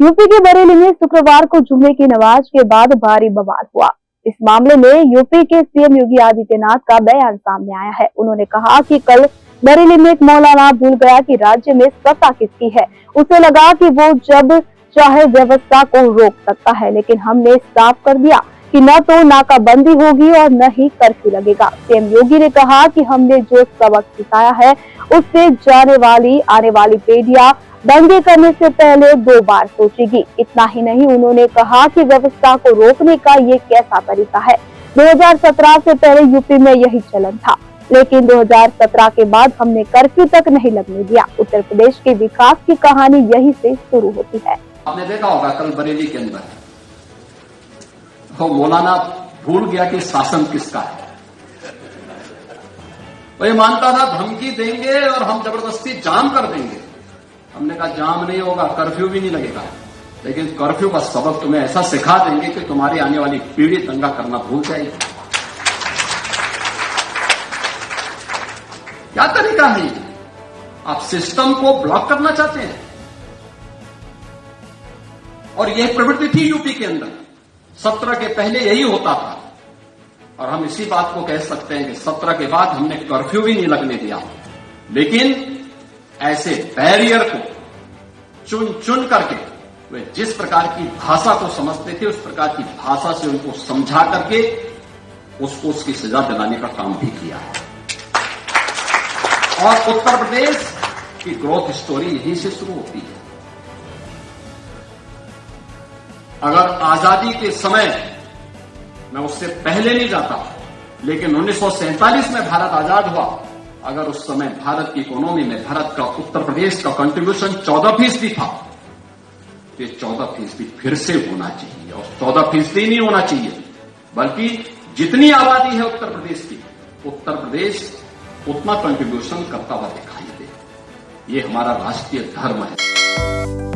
UP के बरेली में शुक्रवार को जुम्मे की नमाज के बाद भारी बवाल हुआ। इस मामले में यूपी के सीएम योगी आदित्यनाथ का बयान सामने आया है। उन्होंने कहा कि कल बरेली में एक मौलाना भूल गया कि राज्य में सत्ता किसकी है। उसे लगा कि वो जब चाहे व्यवस्था को रोक सकता है, लेकिन हमने साफ कर दिया कि न तो नाकाबंदी होगी और न ही कर्फ्यू लगेगा। सीएम योगी ने कहा कि हमने जो सबक सिखाया है उससे आने वाली पीढ़ियां दंगे करने से पहले 2 बार सोचेगी। इतना ही नहीं, उन्होंने कहा कि व्यवस्था को रोकने का ये कैसा तरीका है। 2017 से पहले यूपी में यही चलन था, लेकिन 2017 के बाद हमने कर्फ्यू तक नहीं लगने दिया। उत्तर प्रदेश के विकास की कहानी यही से शुरू होती है। आपने देखा होगा कल बरेली के अंदर तो मौलाना भूल गया कि शासन किसका है। वही मानता था धमकी देंगे और हम जबरदस्ती जाम कर देंगे। हमने कहा जाम नहीं होगा, कर्फ्यू भी नहीं लगेगा, लेकिन कर्फ्यू का सबक तुम्हें ऐसा सिखा देंगे कि तुम्हारी आने वाली पीढ़ी दंगा करना भूल जाएगी। क्या तरीका है? आप सिस्टम को ब्लॉक करना चाहते हैं। और यह प्रवृत्ति थी यूपी के अंदर। 17 के पहले यही होता था और हम इसी बात को कह सकते हैं कि 17 के बाद हमने कर्फ्यू भी नहीं लगने दिया, लेकिन ऐसे बैरियर को चुन चुन करके वे जिस प्रकार की भाषा को समझते थे उस प्रकार की भाषा से उनको समझा करके उसको उसकी सजा दिलाने का काम भी किया है। और उत्तर प्रदेश की ग्रोथ स्टोरी यहीं से शुरू होती है। अगर आजादी के समय मैं उससे पहले नहीं जाता, लेकिन 1947 में भारत आजाद हुआ, अगर उस समय भारत की इकोनॉमी में भारत का उत्तर प्रदेश का कंट्रीब्यूशन 14% था, तो 14% फिर से होना चाहिए। और 14% नहीं होना चाहिए, बल्कि जितनी आबादी है उत्तर प्रदेश की, उत्तर प्रदेश उतना कंट्रीब्यूशन करता हुआ दिखाई दे। ये हमारा राष्ट्रीय धर्म है।